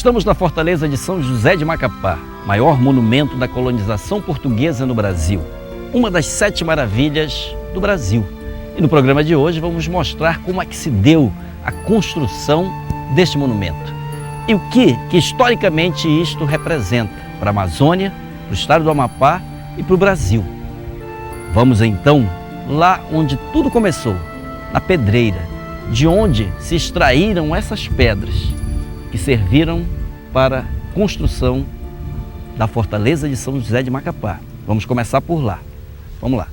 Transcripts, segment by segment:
Estamos na Fortaleza de São José de Macapá, maior monumento da colonização portuguesa no Brasil. Uma das 7 maravilhas do Brasil. E no programa de hoje vamos mostrar como é que se deu a construção deste monumento. E o que historicamente isto representa para a Amazônia, para o estado do Amapá e para o Brasil. Vamos então lá onde tudo começou, na pedreira, de onde se extraíram essas pedras que serviram para a construção da Fortaleza de São José de Macapá. Vamos começar por lá. Vamos lá.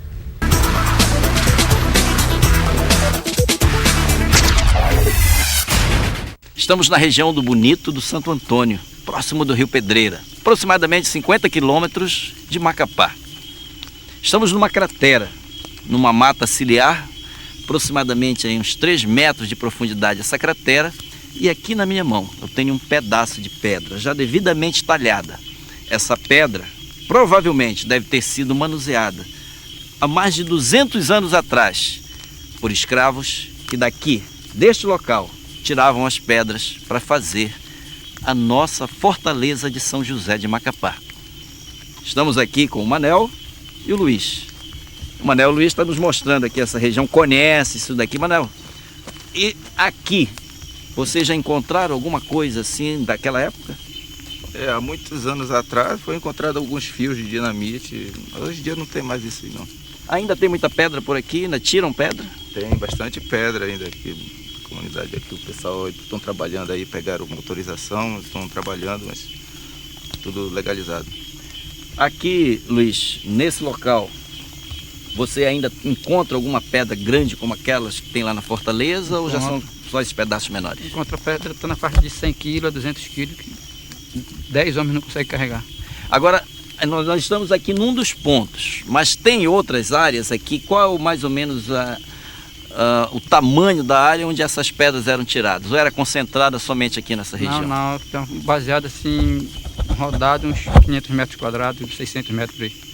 Estamos na região do Bonito do Santo Antônio, próximo do Rio Pedreira, aproximadamente 50 quilômetros de Macapá. Estamos numa cratera, numa mata ciliar, aproximadamente aí uns 3 metros de profundidade essa cratera, e aqui na minha mão eu tenho um pedaço de pedra já devidamente talhada. Essa pedra provavelmente deve ter sido manuseada há mais de 200 anos atrás por escravos que daqui, deste local, tiravam as pedras para fazer a nossa Fortaleza de São José de Macapá. Estamos aqui com o Manel e o Luiz. O Manel e o Luiz está nos mostrando aqui essa região, conhece isso daqui, Manel. E aqui, vocês já encontraram alguma coisa assim daquela época? Há muitos anos atrás foi encontrado alguns fios de dinamite. Hoje em dia não tem mais isso aí, não. Ainda tem muita pedra por aqui? Ainda tiram pedra? Tem bastante pedra ainda aqui. A comunidade aqui, o pessoal estão trabalhando aí, pegaram autorização, estão trabalhando, mas tudo legalizado. Aqui, Luiz, nesse local, você ainda encontra alguma pedra grande como aquelas que tem lá na Fortaleza ou já são só esses pedaços menores? Encontra pedra, está na faixa de 100 kg a 200 kg, que 10 homens não conseguem carregar. Agora, nós estamos aqui num dos pontos, mas tem outras áreas aqui. Qual é mais ou menos o tamanho da área onde essas pedras eram tiradas? Ou era concentrada somente aqui nessa região? Não, então, baseado assim, rodado uns 500 metros quadrados, uns 600 metros por aí.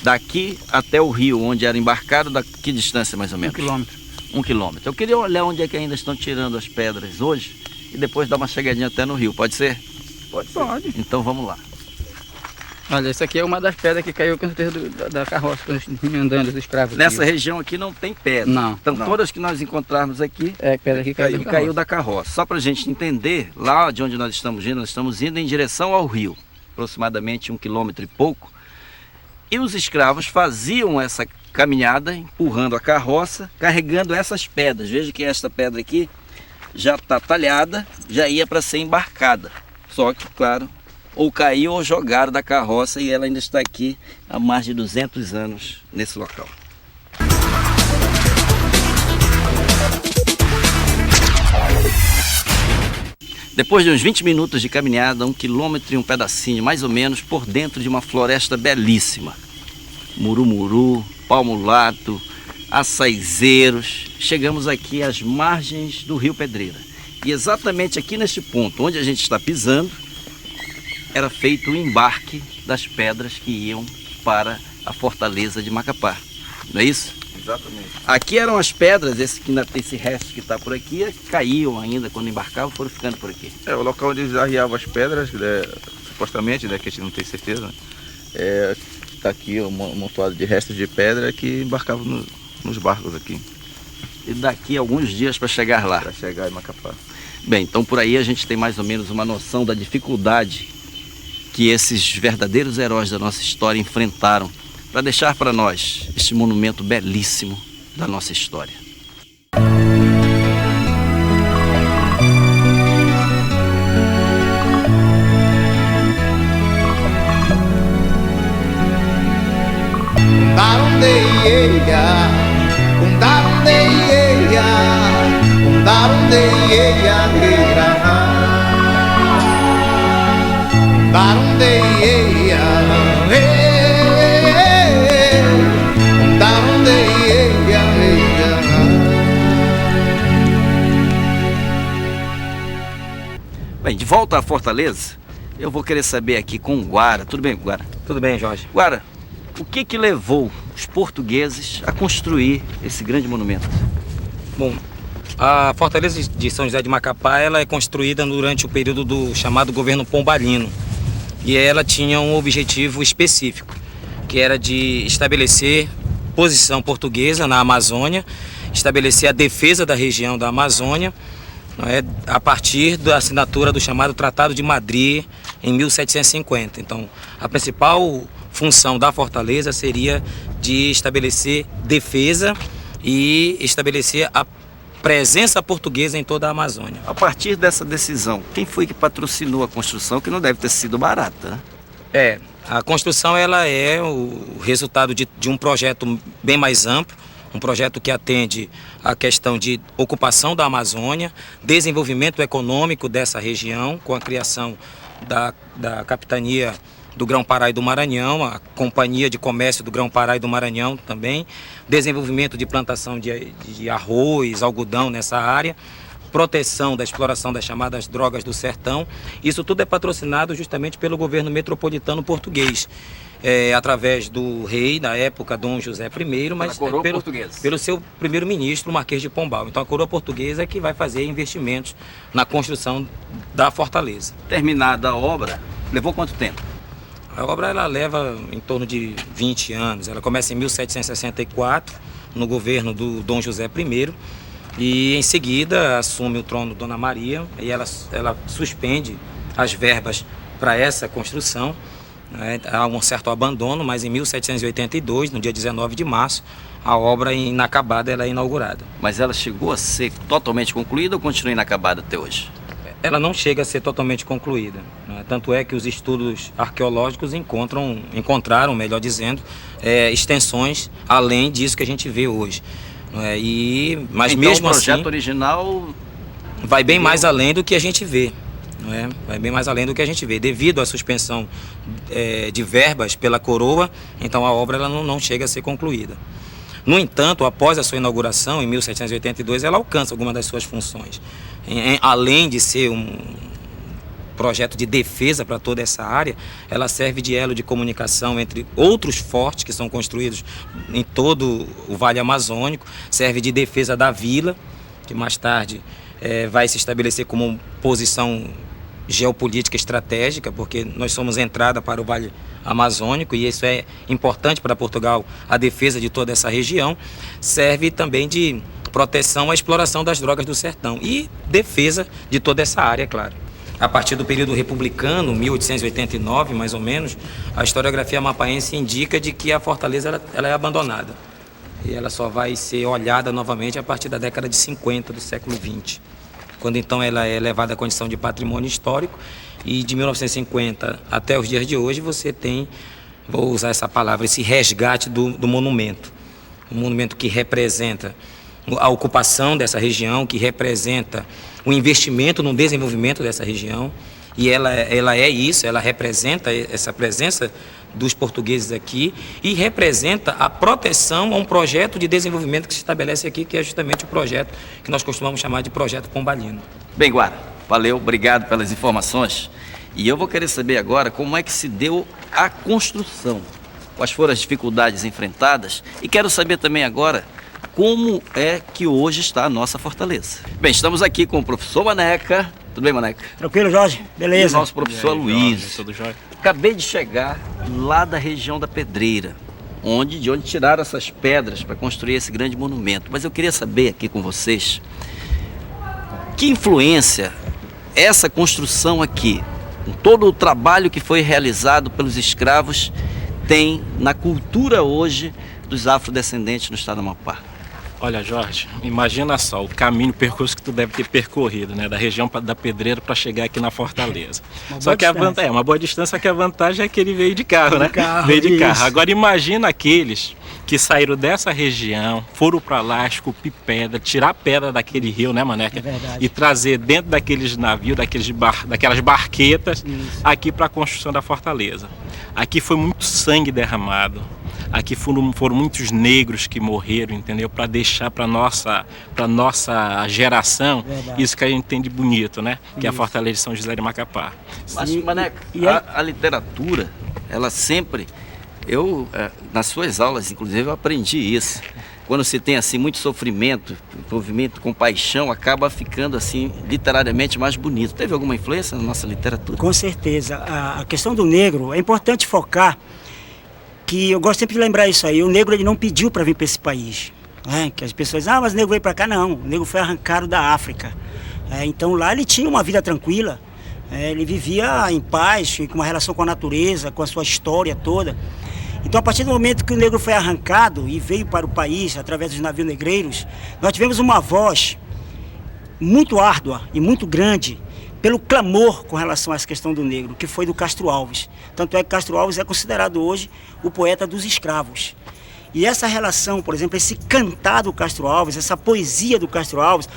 Daqui até o rio, onde era embarcado, que distância mais ou menos? 1 quilômetro. 1 quilômetro. Eu queria olhar onde é que ainda estão tirando as pedras hoje e depois dar uma chegadinha até no rio, pode ser? Pode ser. Pode. Então vamos lá. Olha, essa aqui é uma das pedras que caiu com certeza da carroça, quando eles vinham andando, os escravos. Nessa aqui. região aqui não tem pedra. Não. Então Não. todas que nós encontrarmos aqui É, pedra que caiu da carroça. Só para a gente entender, lá de onde nós estamos indo em direção ao rio, aproximadamente 1 quilômetro e pouco. E os escravos faziam essa caminhada, empurrando a carroça, carregando essas pedras. Veja que esta pedra aqui já está talhada, já ia para ser embarcada. Só que, claro, ou caiu ou jogaram da carroça e ela ainda está aqui há mais de 200 anos nesse local. Depois de uns 20 minutos de caminhada, 1 quilômetro e um pedacinho, mais ou menos, por dentro de uma floresta belíssima. Murumuru, palmulato, açaizeiros. Chegamos aqui às margens do Rio Pedreira. E exatamente aqui neste ponto, onde a gente está pisando, era feito o embarque das pedras que iam para a Fortaleza de Macapá. Não é isso? Exatamente. Aqui eram as pedras, esse resto que está por aqui, caíam ainda quando embarcavam, foram ficando por aqui. O local onde eles arriavam as pedras, supostamente, que a gente não tem certeza, está aqui um montoado de restos de pedra que embarcavam nos barcos aqui. E daqui a alguns dias para chegar lá. Para chegar em Macapá. Bem, então por aí a gente tem mais ou menos uma noção da dificuldade que esses verdadeiros heróis da nossa história enfrentaram para deixar para nós este monumento belíssimo da nossa história. Bem, de volta à Fortaleza, eu vou querer saber aqui com o Guara. Tudo bem, Guara? Tudo bem, Jorge. Guara, o que levou os portugueses a construir esse grande monumento? Bom, A Fortaleza de São José de Macapá, ela é construída durante o período do chamado governo pombalino. E ela tinha um objetivo específico, que era de estabelecer posição portuguesa na Amazônia, estabelecer a defesa da região da Amazônia, não é, a partir da assinatura do chamado Tratado de Madrid em 1750. Então, a principal função da Fortaleza seria de estabelecer defesa e estabelecer a presença portuguesa em toda a Amazônia. A partir dessa decisão, quem foi que patrocinou a construção, que não deve ter sido barata, né? A construção ela é o resultado de um projeto bem mais amplo, um projeto que atende à questão de ocupação da Amazônia, desenvolvimento econômico dessa região, com a criação da capitania do Grão-Pará e do Maranhão, a Companhia de Comércio do Grão-Pará e do Maranhão também, desenvolvimento de plantação de arroz, algodão nessa área, proteção da exploração das chamadas drogas do sertão. Isso tudo é patrocinado justamente pelo governo metropolitano português, através do rei da época, Dom José I, mas pelo seu primeiro-ministro, o Marquês de Pombal. Então a coroa portuguesa é que vai fazer investimentos na construção da fortaleza. Terminada a obra, levou quanto tempo? A obra ela leva em torno de 20 anos. Ela começa em 1764, no governo do Dom José I, e em seguida assume o trono Dona Maria, e ela suspende as verbas para essa construção. Há um certo abandono, mas em 1782, no dia 19 de março, a obra inacabada ela é inaugurada. Mas ela chegou a ser totalmente concluída ou continua inacabada até hoje? Ela não chega a ser totalmente concluída, né? Tanto é que os estudos arqueológicos encontraram, melhor dizendo, extensões além disso que a gente vê hoje. Mas então, mesmo o projeto assim, original vai bem mais além do que a gente vê. Vai bem mais além do que a gente vê. Devido à suspensão de verbas pela coroa, então a obra ela não chega a ser concluída. No entanto, após a sua inauguração, em 1782, ela alcança algumas das suas funções. Além de ser um projeto de defesa para toda essa área, ela serve de elo de comunicação entre outros fortes que são construídos em todo o Vale Amazônico, serve de defesa da vila, que mais tarde vai se estabelecer como posição geopolítica estratégica, porque nós somos entrada para o Vale Amazônico e isso é importante para Portugal, a defesa de toda essa região. Serve também de proteção à exploração das drogas do sertão e defesa de toda essa área, claro. A partir do período republicano, 1889 mais ou menos, a historiografia mapaense indica de que a fortaleza ela é abandonada. E ela só vai ser olhada novamente a partir da década de 50 do século XX, quando então ela é levada à condição de patrimônio histórico, e de 1950 até os dias de hoje você tem, vou usar essa palavra, esse resgate do monumento. Um monumento que representa a ocupação dessa região, que representa o investimento no desenvolvimento dessa região, e ela é isso, ela representa essa presença dos portugueses aqui e representa a proteção a um projeto de desenvolvimento que se estabelece aqui, que é justamente o projeto que nós costumamos chamar de projeto pombalino. Bem, Guara, valeu, obrigado pelas informações. E eu vou querer saber agora como é que se deu a construção, quais foram as dificuldades enfrentadas, e quero saber também agora como é que hoje está a nossa fortaleza. Bem, estamos aqui com o professor Maneca. Tudo bem, Maneca? Tranquilo, Jorge? Beleza. E o nosso professor Luiz. Jorge, tudo jóia? Acabei de chegar lá da região da Pedreira, de onde tiraram essas pedras para construir esse grande monumento. Mas eu queria saber aqui com vocês que influência essa construção aqui, com todo o trabalho que foi realizado pelos escravos, tem na cultura hoje dos afrodescendentes no estado do Amapá. Olha, Jorge, imagina só o caminho, o percurso que tu deve ter percorrido, né, da região da Pedreira para chegar aqui na Fortaleza. Só que é uma boa distância, só que a vantagem é que ele veio de carro, né? Veio de carro. Agora imagina aqueles que saíram dessa região, foram para lá, esculpir pedra, tirar pedra daquele rio, né, Maneca? É verdade. E trazer dentro daqueles navios, daquelas barquetas, aqui para a construção da Fortaleza. Aqui foi muito sangue derramado. Aqui foram muitos negros que morreram, entendeu? Para deixar para nossa geração isso que a gente tem de bonito, né? Que é a Fortaleza de São José de Macapá. Mas, Maneca, a literatura, ela sempre... nas suas aulas, inclusive, eu aprendi isso. quando se tem assim muito sofrimento, envolvimento com paixão, acaba ficando assim literariamente mais bonito. Teve alguma influência na nossa literatura? Com certeza. A questão do negro, é importante focar que eu gosto sempre de lembrar isso aí. O negro ele não pediu para vir para esse país. Que as pessoas dizem, mas o negro veio para cá. Não, o negro foi arrancado da África. Então lá ele tinha uma vida tranquila. Ele vivia em paz, com uma relação com a natureza, com a sua história toda. Então, a partir do momento que o negro foi arrancado e veio para o país, através dos navios negreiros, nós tivemos uma voz muito árdua e muito grande pelo clamor com relação a essa questão do negro, que foi do Castro Alves. Tanto é que Castro Alves é considerado hoje o poeta dos escravos. E essa relação, por exemplo, esse cantar do Castro Alves, essa poesia do Castro Alves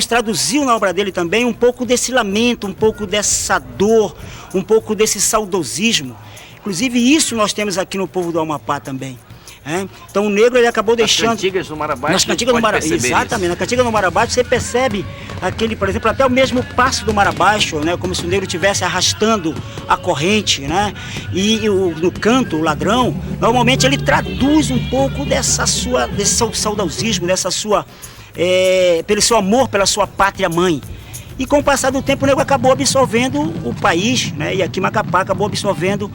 traduziu na obra dele também um pouco desse lamento, um pouco dessa dor, um pouco desse saudosismo. Inclusive isso nós temos aqui no povo do Amapá também. Então o negro ele acabou deixando... Nas cantigas do Marabá, nas cantigas do Marabá, exatamente, na cantiga do Marabá você percebe aquele, por exemplo, até o mesmo passo do Marabaixo, como se o negro estivesse arrastando a corrente, e no canto, o ladrão, normalmente ele traduz um pouco desse seu saudosismo, pelo seu amor pela sua pátria mãe. E com o passar do tempo o negro acabou absorvendo o país, e aqui Macapá acabou absorvendo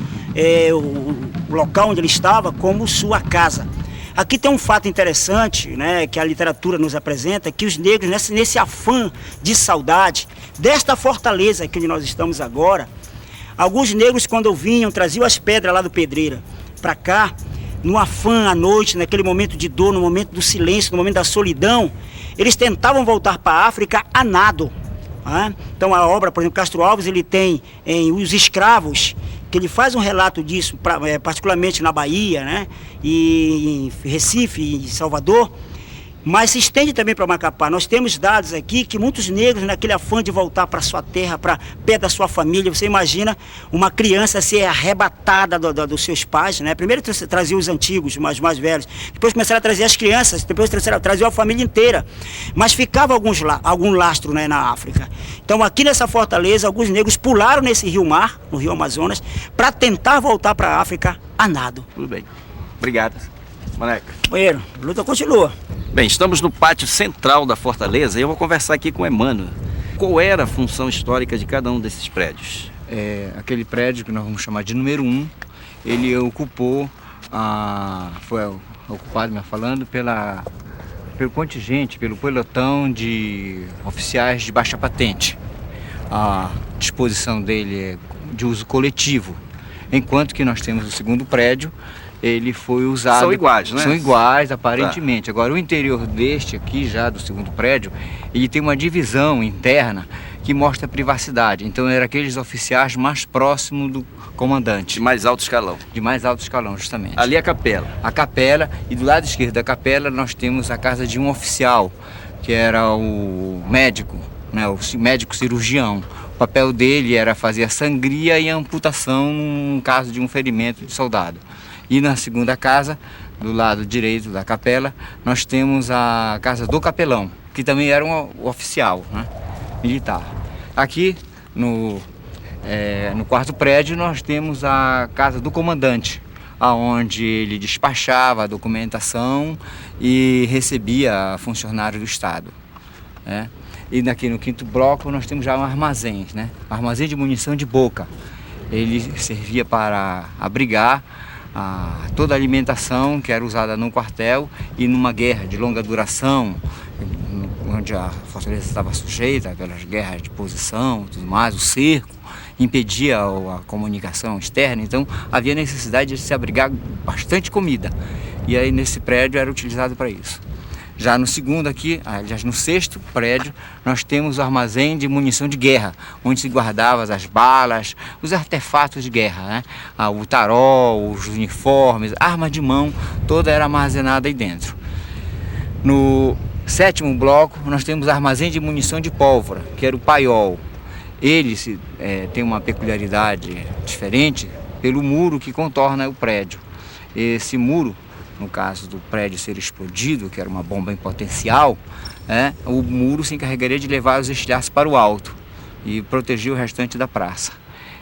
o local onde ele estava como sua casa. Aqui tem um fato interessante, que a literatura nos apresenta, que os negros, nesse afã de saudade, desta fortaleza aqui onde nós estamos agora, alguns negros quando vinham, traziam as pedras lá do Pedreira para cá, no afã à noite, naquele momento de dor, no momento do silêncio, no momento da solidão, eles tentavam voltar para a África a nado. Então a obra, por exemplo, Castro Alves, ele tem em Os Escravos, que ele faz um relato disso, particularmente na Bahia, e em Recife, em Salvador, mas se estende também para Macapá. Nós temos dados aqui que muitos negros, naquele afã de voltar para sua terra, para perto da sua família, você imagina uma criança ser arrebatada dos seus pais, Primeiro trazia os antigos, os mais velhos, depois começaram a trazer as crianças, depois traziam a família inteira, mas ficava algum lastro, na África. Então aqui nessa fortaleza, alguns negros pularam nesse rio-mar, no rio Amazonas, para tentar voltar para a África a nado. Tudo bem. Obrigado. Maneca. Companheiro, a luta continua. Bem, estamos no pátio central da Fortaleza e eu vou conversar aqui com o Emmanuel. Qual era a função histórica de cada um desses prédios? Aquele prédio que nós vamos chamar de número 1, ele foi ocupado, pelo contingente, pelo pelotão de oficiais de baixa patente. A disposição dele é de uso coletivo, enquanto que nós temos o segundo prédio, ele foi usado... São iguais, né? São iguais, aparentemente. Tá. Agora, o interior deste aqui, já do segundo prédio, ele tem uma divisão interna que mostra privacidade. Então, era aqueles oficiais mais próximos do comandante. De mais alto escalão. De mais alto escalão, justamente. Ali é a capela. A capela, e do lado esquerdo da capela nós temos a casa de um oficial, que era o médico, o médico cirurgião. O papel dele era fazer a sangria e a amputação no caso de um ferimento de soldado. E na segunda casa, do lado direito da capela, nós temos a casa do capelão, que também era um oficial, militar. Aqui no quarto prédio nós temos a casa do comandante, onde ele despachava a documentação e recebia funcionários do Estado. E aqui no quinto bloco nós temos já um armazém, armazém de munição de boca. Ele servia para abrigar toda a alimentação que era usada no quartel e numa guerra de longa duração, onde a fortaleza estava sujeita àquelas guerras de posição e tudo mais, o cerco impedia a comunicação externa, então havia necessidade de se abrigar bastante comida. E aí nesse prédio era utilizado para isso. Já no segundo aqui, aliás no sexto prédio, nós temos o armazém de munição de guerra, onde se guardavam as balas, os artefatos de guerra, o tarol, os uniformes, armas de mão, toda era armazenada aí dentro. No sétimo bloco, nós temos o armazém de munição de pólvora, que era o paiol. Ele tem uma peculiaridade diferente pelo muro que contorna o prédio. Esse muro, no caso do prédio ser explodido, que era uma bomba em potencial, o muro se encarregaria de levar os estilhaços para o alto e proteger o restante da praça.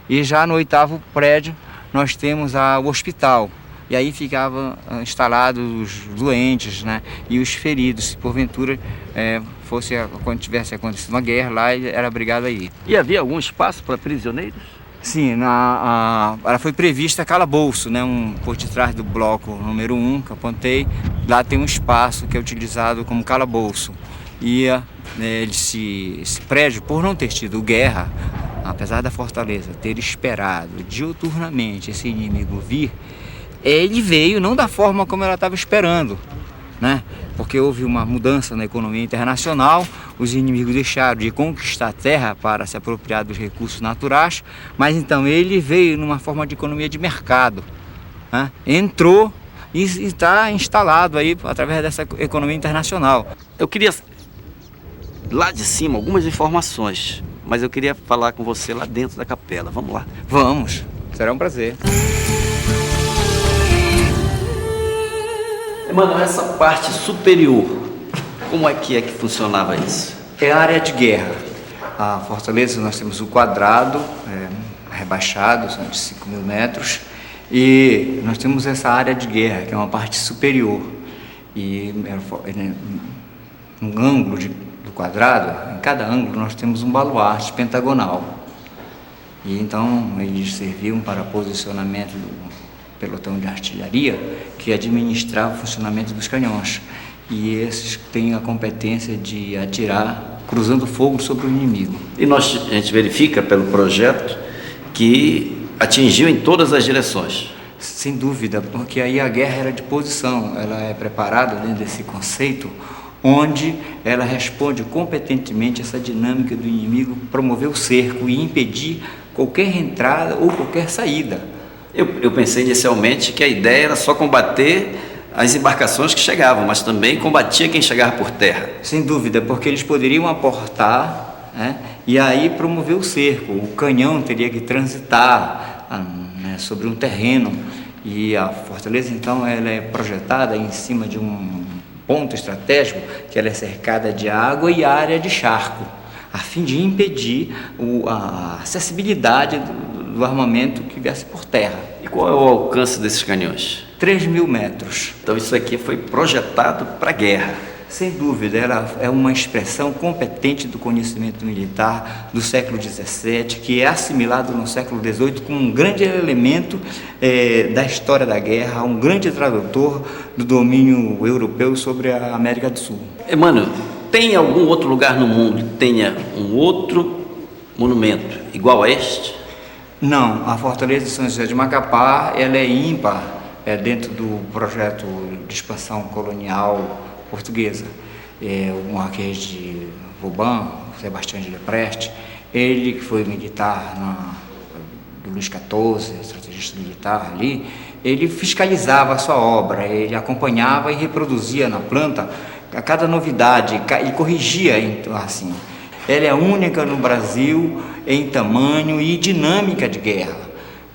E já no oitavo prédio nós temos o hospital, e aí ficavam instalados os doentes, né, e os feridos, se porventura quando tivesse acontecido uma guerra lá, era abrigado aí. E havia algum espaço para prisioneiros? Sim, ela foi prevista calabouço, né, por detrás do bloco número 1 que eu apontei, lá tem um espaço que é utilizado como calabouço. E esse prédio, por não ter tido guerra, apesar da fortaleza ter esperado diuturnamente esse inimigo vir, ele veio não da forma como ela estava esperando, né? Porque houve uma mudança na economia internacional, os inimigos deixaram de conquistar a terra para se apropriar dos recursos naturais, mas então ele veio numa forma de economia de mercado, né? Entrou e está instalado aí através dessa economia internacional. Eu queria, lá de cima, algumas informações, mas eu queria falar com você lá dentro da capela. Vamos lá. Vamos, será um prazer. Mano, essa parte superior, como é que funcionava isso? É a área de guerra. A fortaleza, nós temos o quadrado, rebaixado, são de 5.000 metros, e nós temos essa área de guerra, que é uma parte superior. E no ângulo do quadrado, em cada ângulo, nós temos um baluarte pentagonal. E então, eles serviam para posicionamento do pelotão de artilharia, que administrava o funcionamento dos canhões. E esses têm a competência de atirar cruzando fogo sobre o inimigo. E a gente verifica pelo projeto que atingiu em todas as direções. Sem dúvida, porque aí a guerra era de posição, ela é preparada dentro desse conceito, onde ela responde competentemente essa dinâmica do inimigo, promover o cerco e impedir qualquer entrada ou qualquer saída. Eu pensei inicialmente que a ideia era só combater as embarcações que chegavam, mas também combatia quem chegava por terra. Sem dúvida, porque eles poderiam aportar, né, e aí promover o cerco. O canhão teria que transitar sobre um terreno, e a fortaleza então ela é projetada em cima de um ponto estratégico, que ela é cercada de água e área de charco, a fim de impedir a acessibilidade do armamento que viesse por terra. E qual é o alcance desses canhões? 3.000 metros. Então isso aqui foi projetado para a guerra. Sem dúvida, ela é uma expressão competente do conhecimento militar do século XVII, que é assimilado no século XVIII como um grande elemento da história da guerra, um grande tradutor do domínio europeu sobre a América do Sul. Emmanuel, tem algum outro lugar no mundo que tenha um outro monumento igual a este? Não, a Fortaleza de São José de Macapá ela é ímpar dentro do projeto de expansão colonial portuguesa. O Marquês de Vauban, Sebastião de Lepreste, ele que foi militar do Luís XIV, estrategista militar ali, ele fiscalizava a sua obra, ele acompanhava e reproduzia na planta a cada novidade, e corrigia, então, assim. Ela é única no Brasil em tamanho e dinâmica de guerra,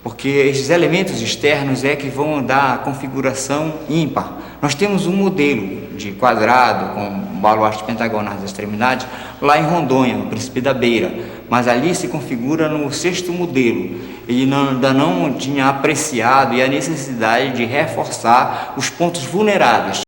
porque esses elementos externos é que vão dar a configuração ímpar. Nós temos um modelo de quadrado com baluarte pentagonal nas extremidades lá em Rondônia, no Príncipe da Beira, mas ali se configura no 6º modelo. Ele ainda não tinha apreciado a necessidade de reforçar os pontos vulneráveis.